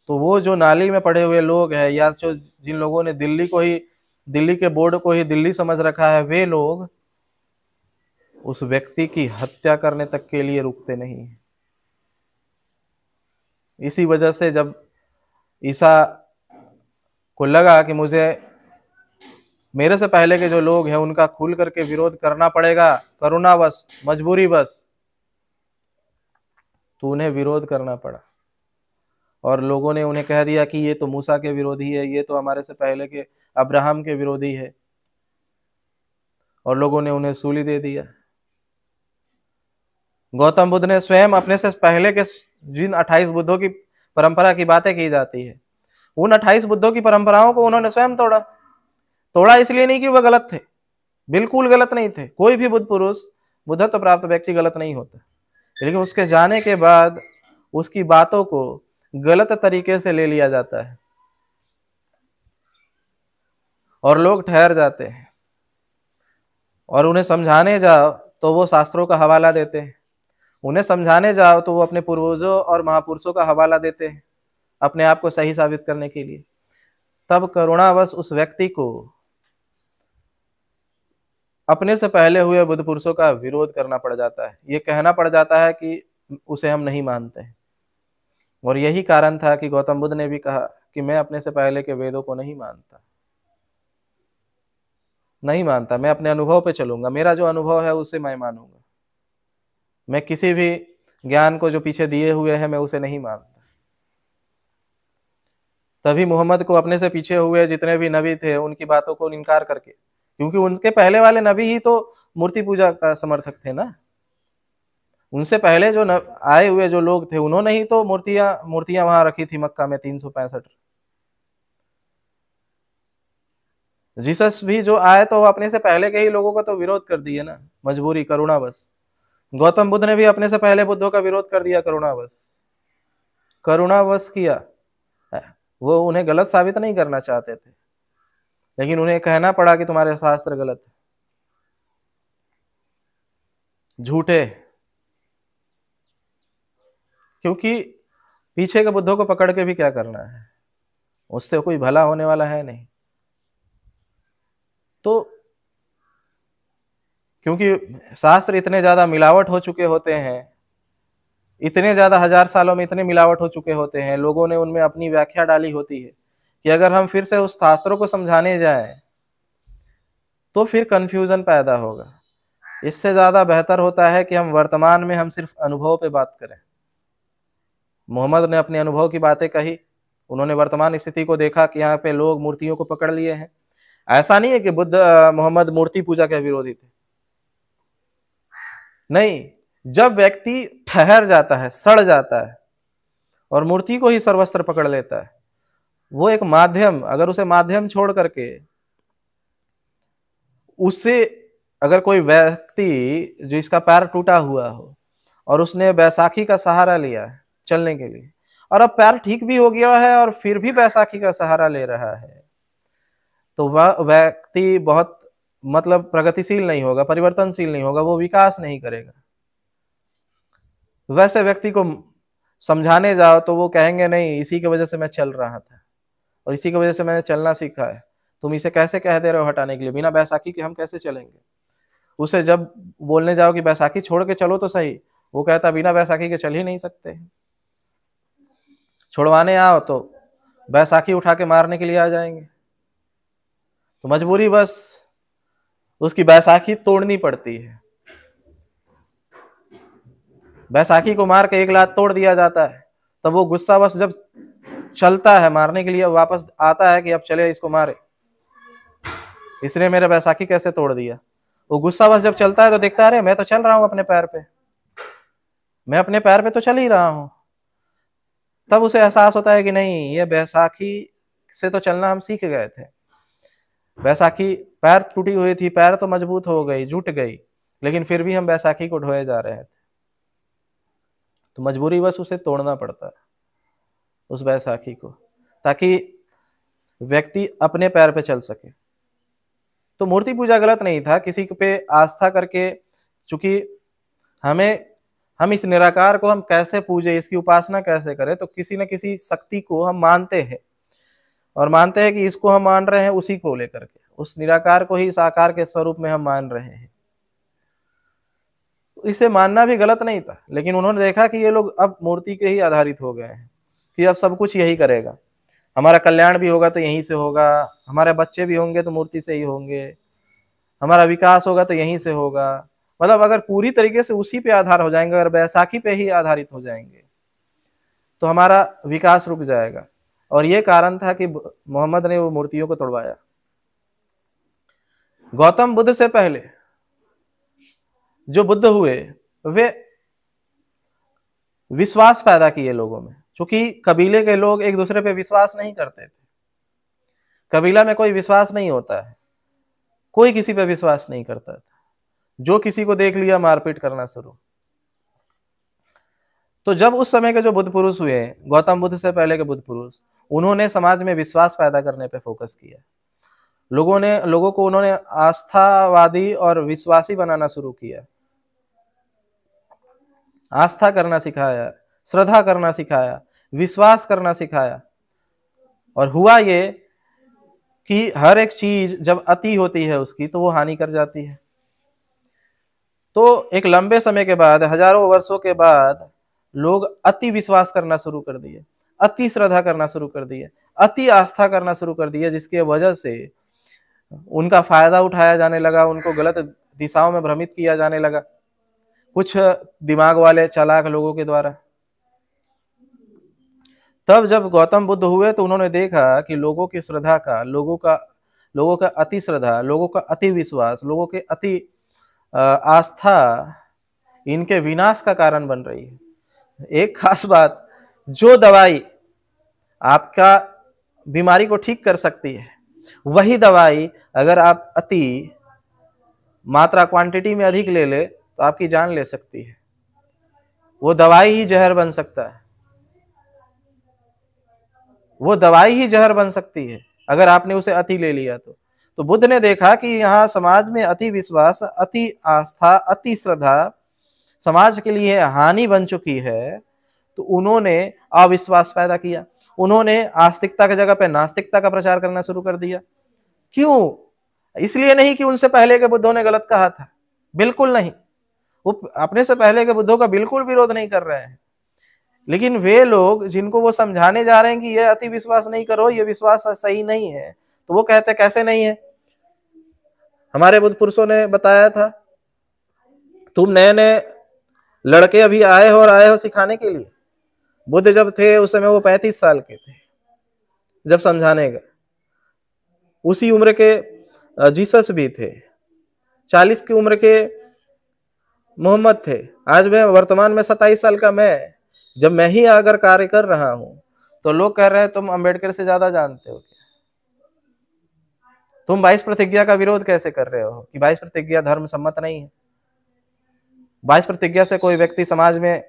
तो वो जो नाली में पड़े हुए लोग हैं, या जो जिन लोगों ने दिल्ली के बोर्ड को ही दिल्ली समझ रखा है, वे लोग उस व्यक्ति की हत्या करने तक के लिए रुकते नहीं। इसी वजह से जब ईसा को लगा कि मुझे मेरे से पहले के जो लोग हैं उनका खुल करके विरोध करना पड़ेगा, करुणावश, मजबूरी बस, तो उन्हें विरोध करना पड़ा। और लोगों ने उन्हें कह दिया कि ये तो मूसा के विरोधी है, ये तो हमारे से पहले के अब्राहम के विरोधी है, और लोगों ने उन्हें सूली दे दिया। गौतम बुद्ध ने स्वयं अपने से पहले के जिन 28 बुद्धों की परंपरा की बातें की जाती है, उन 28 बुद्धों की परंपराओं को उन्होंने स्वयं तोड़ा इसलिए नहीं कि वह गलत थे, बिल्कुल गलत नहीं थे। कोई भी बुद्ध पुरुष, बुद्धत्व प्राप्त व्यक्ति गलत नहीं होता, लेकिन उसके जाने के बाद उसकी बातों को गलत तरीके से ले लिया जाता है और लोग ठहर जाते हैं। और उन्हें समझाने जाओ तो वो शास्त्रों का हवाला देते हैं, उन्हें समझाने जाओ तो वो अपने पूर्वजों और महापुरुषों का हवाला देते हैं अपने आप को सही साबित करने के लिए। तब करुणावश उस व्यक्ति को अपने से पहले हुए बुद्ध पुरुषों का विरोध करना पड़ जाता है, ये कहना पड़ जाता है कि उसे हम नहीं मानते हैं। और यही कारण था कि गौतम बुद्ध ने भी कहा कि मैं अपने से पहले के वेदों को नहीं मानता, मैं अपने अनुभव पे चलूंगा, मेरा जो अनुभव है उसे मैं मानूंगा, मैं किसी भी ज्ञान को जो पीछे दिए हुए हैं मैं उसे नहीं मानता। तभी मोहम्मद को अपने से पीछे हुए जितने भी नबी थे उनकी बातों को इनकार करके, क्योंकि उनके पहले वाले नबी ही तो मूर्ति पूजा का समर्थक थे ना, उनसे पहले जो आए हुए जो लोग थे उन्होंने ही तो मूर्तियां वहां रखी थी मक्का में 365। जीसस भी जो आए तो अपने से पहले के ही लोगों का तो विरोध कर दिए ना, मजबूरी, करुणावश। गौतम बुद्ध ने भी अपने से पहले बुद्धों का विरोध कर दिया, करुणावश किया। वो उन्हें गलत साबित नहीं करना चाहते थे, लेकिन उन्हें कहना पड़ा कि तुम्हारे शास्त्र गलत है, झूठे, क्योंकि पीछे के बुद्धों को पकड़ के भी क्या करना है, उससे कोई भला होने वाला है नहीं। तो क्योंकि शास्त्र इतने ज्यादा मिलावट हो चुके होते हैं, इतने ज्यादा 1000 सालों में इतने मिलावट हो चुके होते हैं, लोगों ने उनमें अपनी व्याख्या डाली होती है कि अगर हम फिर से उस शास्त्रों को समझाने जाएं तो फिर कंफ्यूजन पैदा होगा। इससे ज्यादा बेहतर होता है कि हम वर्तमान में हम सिर्फ अनुभव पे बात करें। मोहम्मद ने अपने अनुभव की बातें कही, उन्होंने वर्तमान स्थिति को देखा कि यहाँ पे लोग मूर्तियों को पकड़ लिए हैं। ऐसा नहीं है कि मोहम्मद मूर्ति पूजा के विरोधी थे, नहीं। जब व्यक्ति ठहर जाता है, सड़ जाता है और मूर्ति को ही सर्वस्त्र पकड़ लेता है, वो एक माध्यम, अगर उसे माध्यम छोड़ करके उससे अगर कोई व्यक्ति जिसका पैर टूटा हुआ हो और उसने बैसाखी का सहारा लिया है चलने के लिए, और अब पैर ठीक भी हो गया है और फिर भी बैसाखी का सहारा ले रहा है, तो वह व्यक्ति बहुत प्रगतिशील नहीं होगा, परिवर्तनशील नहीं होगा, वो विकास नहीं करेगा। वैसे व्यक्ति को समझाने जाओ तो वो कहेंगे नहीं, इसी की वजह से मैं चल रहा था और इसी की वजह से मैंने चलना सीखा है, तुम इसे कैसे कह दे रहे हो हटाने के लिए, बिना बैसाखी के हम कैसे चलेंगे। उसे जब बोलने जाओ कि बैसाखी छोड़ के चलो तो सही, वो कहता बिना बैसाखी के चल ही नहीं सकते। छुड़वाने आओ तो बैसाखी उठा के मारने के लिए आ जाएंगे, तो मजबूरी बस उसकी बैसाखी तोड़नी पड़ती है। बैसाखी को मार के एक लात तोड़ दिया जाता है, तब वो गुस्सा बस जब चलता है मारने के लिए, वापस आता है कि अब चले इसको मारे, इसने मेरे बैसाखी कैसे तोड़ दिया। वो गुस्सा बस जब चलता है तो देखता है अरे मैं तो चल रहा हूं अपने पैर पे, मैं अपने पैर पे तो चल ही रहा हूं। तब उसे एहसास होता है कि नहीं, ये बैसाखी से तो चलना हम सीख गए थे, बैसाखी पैर टूटी हुई थी, पैर तो मजबूत हो गई, जुट गई, लेकिन फिर भी हम बैसाखी को ढोए जा रहे थे। तो मजबूरीवश उसे तोड़ना पड़ता है, उस बैसाखी को, ताकि व्यक्ति अपने पैर पे चल सके। तो मूर्ति पूजा गलत नहीं था, किसी पे आस्था करके, चूंकि हम इस निराकार को हम कैसे पूजे, इसकी उपासना कैसे करें, तो किसी न किसी शक्ति को हम मानते हैं, और मानते हैं कि इसको हम मान रहे हैं उसी को लेकर के, उस निराकार को ही साकार के स्वरूप में हम मान रहे हैं। तो इसे मानना भी गलत नहीं था, लेकिन उन्होंने देखा कि ये लोग अब मूर्ति के ही आधारित हो गए हैं, कि अब सब कुछ यही करेगा, हमारा कल्याण भी होगा तो यहीं से होगा, हमारे बच्चे भी होंगे तो मूर्ति से ही होंगे, हमारा विकास होगा तो यहीं से होगा। मतलब अगर पूरी तरीके से उसी पे आधार हो जाएंगे, अगर बैसाखी पे ही आधारित हो जाएंगे, तो हमारा विकास रुक जाएगा। और ये कारण था कि मोहम्मद ने वो मूर्तियों को तोड़वाया। गौतम बुद्ध से पहले जो बुद्ध हुए, वे विश्वास पैदा किए लोगों में, क्योंकि कबीले के लोग एक दूसरे पे विश्वास नहीं करते थे। कबीला में कोई विश्वास नहीं होता है, कोई किसी पे विश्वास नहीं करता था, जो किसी को देख लिया मारपीट करना शुरू। तो जब उस समय के जो बुद्ध पुरुष हुए, गौतम बुद्ध से पहले के बुद्ध पुरुष, उन्होंने समाज में विश्वास पैदा करने पे फोकस किया। लोगों को उन्होंने आस्थावादी और विश्वासी बनाना शुरू किया, आस्था करना सिखाया, श्रद्धा करना सिखाया, विश्वास करना सिखाया। और हुआ ये कि हर एक चीज जब अति होती है उसकी, तो वो हानि कर जाती है। तो एक लंबे समय के बाद, हजारों वर्षों के बाद, लोग अति विश्वास करना शुरू कर दिए, अति श्रद्धा करना शुरू कर दिए, अति आस्था करना शुरू कर दिए, जिसके वजह से उनका फायदा उठाया जाने लगा, उनको गलत दिशाओं में भ्रमित किया जाने लगा, कुछ दिमाग वाले चालाक लोगों के द्वारा। तब जब गौतम बुद्ध हुए तो उन्होंने देखा कि लोगों की श्रद्धा का, लोगों का अति श्रद्धा, लोगों का अति विश्वास, लोगों के अति आस्था इनके विनाश का कारण बन रही है। एक खास बात, जो दवाई आपका बीमारी को ठीक कर सकती है, वही दवाई अगर आप अति मात्रा, क्वांटिटी में अधिक ले ले, तो आपकी जान ले सकती है। वो दवाई ही जहर बन सकता है, वो दवाई ही जहर बन सकती है अगर आपने उसे अति ले लिया तो बुद्ध ने देखा कि यहाँ समाज में अति विश्वास, अति आस्था, अति श्रद्धा समाज के लिए हानि बन चुकी है। तो उन्होंने अविश्वास पैदा किया, उन्होंने आस्तिकता की जगह पे नास्तिकता का प्रचार करना शुरू कर दिया। क्यों? इसलिए नहीं कि उनसे पहले के बुद्धों ने गलत कहा था, बिल्कुल नहीं, वो अपने से पहले के बुद्धों का बिल्कुल विरोध नहीं कर रहे हैं, लेकिन वे लोग जिनको वो समझाने जा रहे हैं कि ये अति विश्वास नहीं करो, ये विश्वास सही नहीं है, तो वो कहते हैं कैसे नहीं है। हमारे बुद्ध पुरुषों ने बताया था, तुम नए नए लड़के अभी आए हो सिखाने के लिए। बुद्ध जब थे उस समय वो 35 साल के थे जब समझाने गए। उसी उम्र के जीसस भी थे, 40 की उम्र के मोहम्मद थे। आज मैं वर्तमान में 27 साल का मैं, जब मैं ही अगर कार्य कर रहा हूं, तो लोग कह रहे हैं तुम अंबेडकर से ज्यादा जानते हो, तुम 22 प्रतिज्ञा का विरोध कैसे कर रहे हो कि 22 प्रतिज्ञा धर्म सम्मत नहीं है। 22 प्रतिज्ञा से कोई व्यक्ति समाज में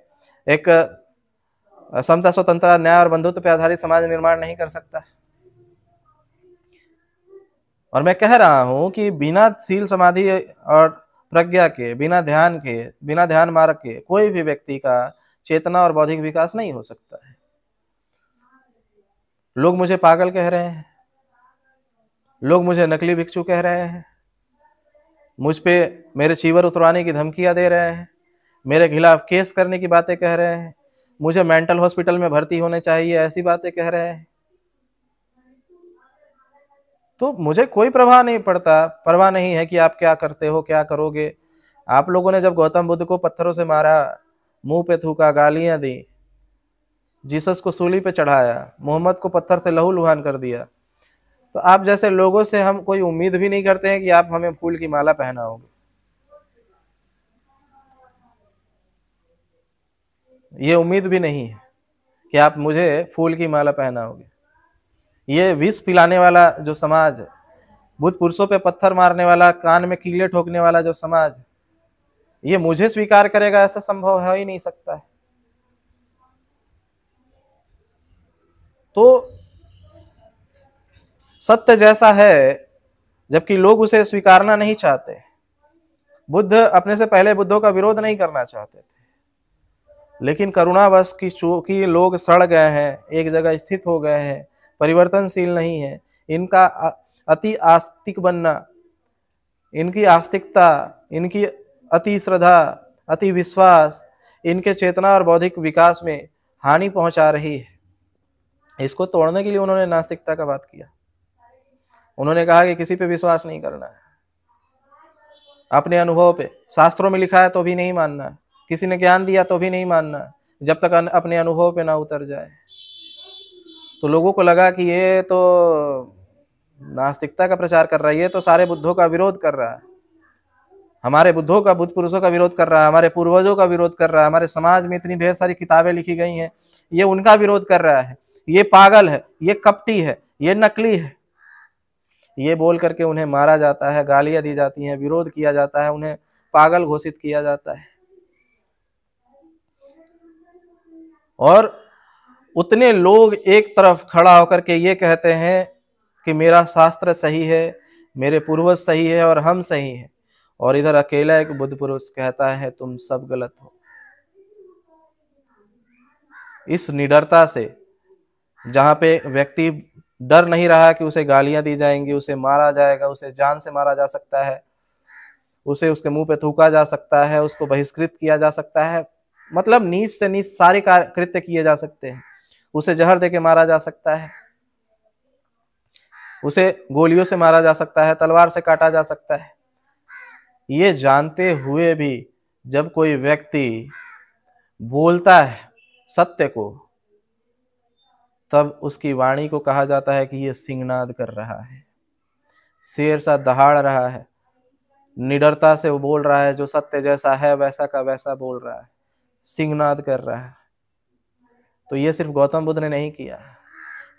एक समता, स्वतंत्रता, न्याय और बंधुत्व पर आधारित समाज निर्माण नहीं कर सकता। और मैं कह रहा हूं कि बिना शील, समाधि और प्रज्ञा के, बिना ध्यान मार्ग के कोई भी व्यक्ति का चेतना और बौद्धिक विकास नहीं हो सकता है। लोग मुझे पागल कह रहे हैं, लोग मुझे नकली भिक्षु कह रहे हैं, मुझ पे मेरे चीवर उतरवाने की धमकियां दे रहे हैं, मेरे खिलाफ केस करने की बातें कह रहे हैं, मुझे मेंटल हॉस्पिटल में भर्ती होने चाहिए, ऐसी बातें कह रहे हैं। तो मुझे कोई परवाह नहीं है कि आप क्या करते हो, क्या करोगे। आप लोगों ने जब गौतम बुद्ध को पत्थरों से मारा, मुंह पे थूका, गालियां दी, जीसस को सूली पे चढ़ाया, मोहम्मद को पत्थर से लहूलुहान कर दिया, तो आप जैसे लोगों से हम कोई उम्मीद भी नहीं करते हैं कि आप हमें फूल की माला पहनाओगे। ये उम्मीद भी नहीं है कि आप मुझे फूल की माला पहनाओगे। ये विष पिलाने वाला जो समाज, बुद्ध पुरुषों पे पत्थर मारने वाला, कान में कीले ठोकने वाला जो समाज, ये मुझे स्वीकार करेगा, ऐसा संभव है ही नहीं सकता है। तो सत्य जैसा है, जबकि लोग उसे स्वीकारना नहीं चाहते। बुद्ध अपने से पहले बुद्धों का विरोध नहीं करना चाहते थे, लेकिन करुणावश की चूंकि लोग सड़ गए हैं, एक जगह स्थित हो गए हैं, परिवर्तनशील नहीं है, इनका अति आस्तिक बनना, इनकी आस्तिकता, इनकी अति श्रद्धा, अति विश्वास इनके चेतना और बौद्धिक विकास में हानि पहुंचा रही है। इसको तोड़ने के लिए उन्होंने नास्तिकता का बात किया। उन्होंने कहा कि किसी पे विश्वास नहीं करना है, अपने अनुभव पे, शास्त्रों में लिखा है तो भी नहीं मानना है, किसी ने ज्ञान दिया तो भी नहीं मानना है, जब तक अपने अनुभव पे ना उतर जाए। तो लोगों को लगा कि ये तो नास्तिकता का प्रचार कर रहा है, ये तो सारे बुद्धों का विरोध कर रहा है, हमारे बुद्धों का, बुद्ध पुरुषों का विरोध कर रहा है, हमारे पूर्वजों का विरोध कर रहा है, हमारे समाज में इतनी ढेर सारी किताबें लिखी गई हैं, ये उनका विरोध कर रहा है, ये पागल है, ये कपटी है, ये नकली है। ये बोल करके उन्हें मारा जाता है, गालियां दी जाती हैं, विरोध किया जाता है, उन्हें पागल घोषित किया जाता है। और उतने लोग एक तरफ खड़ा होकर के ये कहते हैं कि मेरा शास्त्र सही है, मेरे पूर्वज सही है और हम सही हैं, और इधर अकेला एक बुद्ध पुरुष कहता है तुम सब गलत हो। इस निडरता से, जहां पे व्यक्ति डर नहीं रहा कि उसे गालियां दी जाएंगी, उसे मारा जाएगा, उसे जान से मारा जा सकता है, उसे उसके मुंह पे थूका जा सकता है, उसको बहिष्कृत किया जा सकता है, मतलब नीच से नीच सारे कृत्य किए जा सकते हैं, उसे जहर देके मारा जा सकता है, उसे गोलियों से मारा जा सकता है, तलवार से काटा जा सकता है। ये जानते हुए भी जब कोई व्यक्ति बोलता है सत्य को, तब उसकी वाणी को कहा जाता है कि ये सिंहनाद कर रहा है, शेर सा दहाड़ रहा है, निडरता से वो बोल रहा है, जो सत्य जैसा है वैसा का वैसा बोल रहा है, सिंहनाद कर रहा है। तो ये सिर्फ गौतम बुद्ध ने नहीं किया,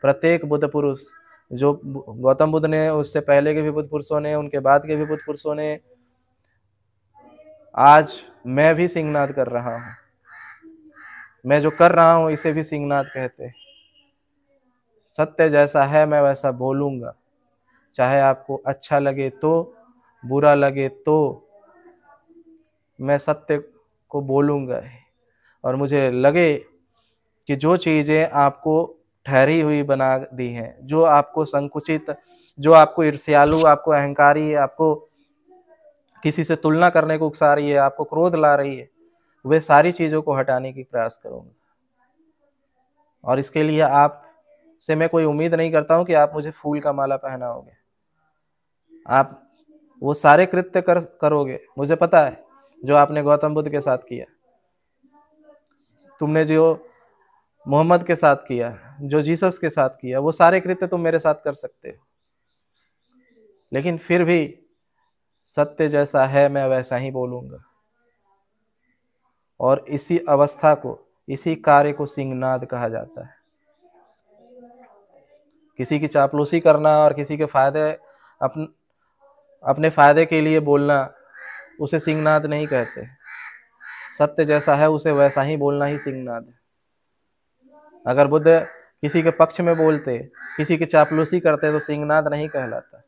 प्रत्येक बुद्ध पुरुष, जो गौतम बुद्ध ने, उससे पहले के भी बुद्ध पुरुषों ने, उनके बाद के भी बुद्ध पुरुषों ने, आज मैं भी सिंहनाद कर रहा हूं। मैं जो कर रहा हूं इसे भी सिंहनाद कहते हैं। सत्य जैसा है मैं वैसा बोलूंगा, चाहे आपको अच्छा लगे तो, बुरा लगे तो, मैं सत्य को बोलूंगा। और मुझे लगे कि जो चीजें आपको ठहरी हुई बना दी हैं, जो आपको संकुचित, जो आपको ईर्ष्यालु, आपको अहंकारी, आपको किसी से तुलना करने को उकसा रही है, आपको क्रोध ला रही है, वे सारी चीजों को हटाने की प्रयास करूंगा। और इसके लिए आप से मैं कोई उम्मीद नहीं करता हूं कि आप मुझे फूल का माला पहनाओगे, आप वो सारे कृत्य करोगे, मुझे पता है, जो आपने गौतम बुद्ध के साथ किया, तुमने जो मोहम्मद के साथ किया, जो जीसस के साथ किया, वो सारे कृत्य तुम मेरे साथ कर सकते हो। लेकिन फिर भी सत्य जैसा है मैं वैसा ही बोलूंगा। और इसी अवस्था को, इसी कार्य को सिंहनाद कहा जाता है। किसी की चापलूसी करना और किसी के फायदे, अपने फायदे के लिए बोलना, उसे सिंहनाद नहीं कहते। सत्य जैसा है उसे वैसा ही बोलना ही सिंहनाद है। अगर बुद्ध किसी के पक्ष में बोलते, किसी की चापलूसी करते, तो सिंहनाद नहीं कहलाता।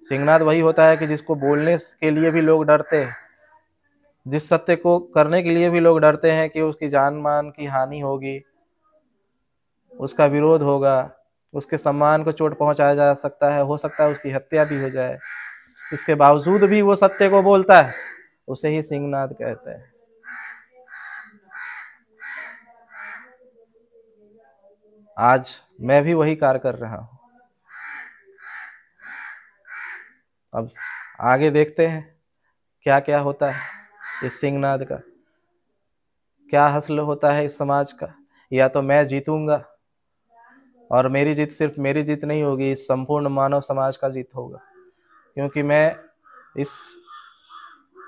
सिंहनाद वही होता है कि जिसको बोलने के लिए भी लोग डरते हैं, जिस सत्य को करने के लिए भी लोग डरते हैं कि उसकी जान मान की हानि होगी, उसका विरोध होगा, उसके सम्मान को चोट पहुंचाया जा सकता है, हो सकता है उसकी हत्या भी हो जाए, इसके बावजूद भी वो सत्य को बोलता है, उसे ही सिंहनाद कहते हैं। आज मैं भी वही कार्य कर रहा हूं। अब आगे देखते हैं क्या क्या होता है इस सिंहनाद का, क्या हासिल होता है इस समाज का। या तो मैं जीतूंगा, और मेरी जीत सिर्फ मेरी जीत नहीं होगी, इस संपूर्ण मानव समाज का जीत होगा, क्योंकि मैं इस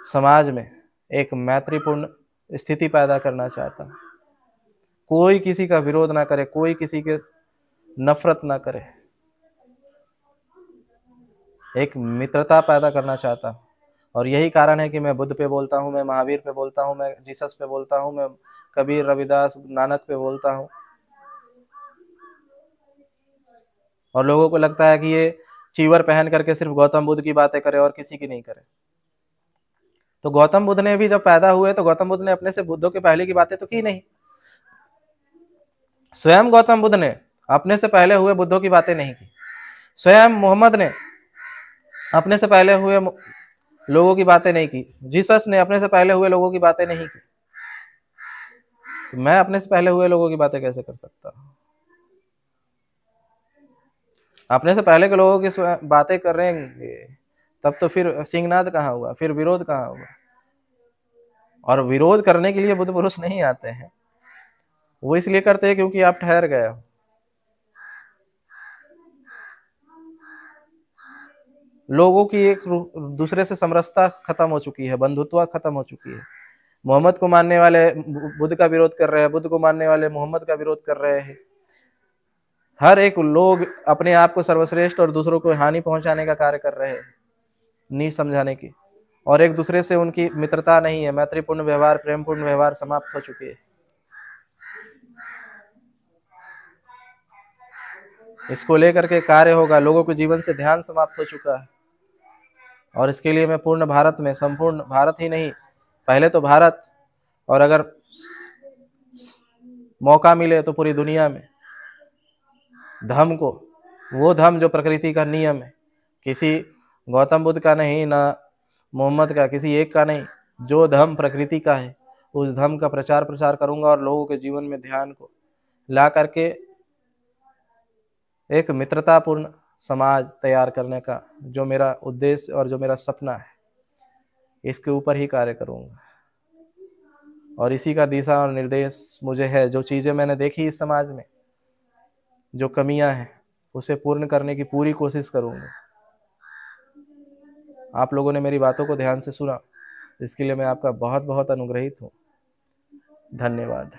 समाज में एक मैत्रीपूर्ण स्थिति पैदा करना चाहता हूं। कोई किसी का विरोध ना करे, कोई किसी के नफरत ना करे, एक मित्रता पैदा करना चाहता हूं। और यही कारण है कि मैं बुद्ध पे बोलता हूँ, मैं महावीर पे बोलता हूँ, मैं जीसस पे बोलता हूँ, मैं कबीर, रविदास, नानक पे बोलता हूँ। और लोगों को लगता है कि ये चीवर पहन करके सिर्फ गौतम बुद्ध की बातें करे और किसी की नहीं करे। तो गौतम बुद्ध ने भी जब पैदा हुए तो गौतम बुद्ध ने अपने से बुद्धों के पहले की बातें तो की नहीं। स्वयं गौतम बुद्ध ने अपने से पहले हुए बुद्धों की बातें नहीं की। स्वयं मोहम्मद ने अपने से पहले हुए लोगों की बातें नहीं की। जीसस ने अपने से पहले हुए लोगों की बातें नहीं की। तो मैं अपने से पहले हुए लोगों की बातें कैसे कर सकता हूं? अपने से पहले के लोगों की बातें करेंगे तब तो फिर सिंहनाद कहाँ हुआ, फिर विरोध कहाँ हुआ? और विरोध करने के लिए बुद्ध पुरुष नहीं आते हैं, वो इसलिए करते हैं क्योंकि आप ठहर गए हो। लोगों की एक दूसरे से समरसता खत्म हो चुकी है, बंधुत्व खत्म हो चुकी है। मोहम्मद को मानने वाले बुद्ध का विरोध कर रहे हैं, बुद्ध को मानने वाले मोहम्मद का विरोध कर रहे हैं। हर एक लोग अपने आप को सर्वश्रेष्ठ और दूसरों को हानि पहुंचाने का कार्य कर रहे हैं, नहीं समझाने की। और एक दूसरे से उनकी मित्रता नहीं है, मैत्रीपूर्ण व्यवहार, प्रेमपूर्ण व्यवहार समाप्त हो चुके हैं। इसको लेकर के कार्य होगा। लोगों के जीवन से ध्यान समाप्त हो चुका है और इसके लिए मैं पूर्ण भारत में, संपूर्ण भारत ही नहीं, पहले तो भारत, और अगर मौका मिले तो पूरी दुनिया में धर्म को, वो धर्म जो प्रकृति का नियम है, किसी गौतम बुद्ध का नहीं, ना मोहम्मद का, किसी एक का नहीं, जो धर्म प्रकृति का है उस धर्म का प्रचार करूंगा और लोगों के जीवन में ध्यान को ला करके एक मित्रतापूर्ण समाज तैयार करने का जो मेरा उद्देश्य और जो मेरा सपना है, इसके ऊपर ही कार्य करूंगा। और इसी का दिशा और निर्देश मुझे है। जो चीज़ें मैंने देखी इस समाज में, जो कमियां हैं, उसे पूर्ण करने की पूरी कोशिश करूंगा। आप लोगों ने मेरी बातों को ध्यान से सुना, इसके लिए मैं आपका बहुत बहुत अनुग्रहित हूँ। धन्यवाद।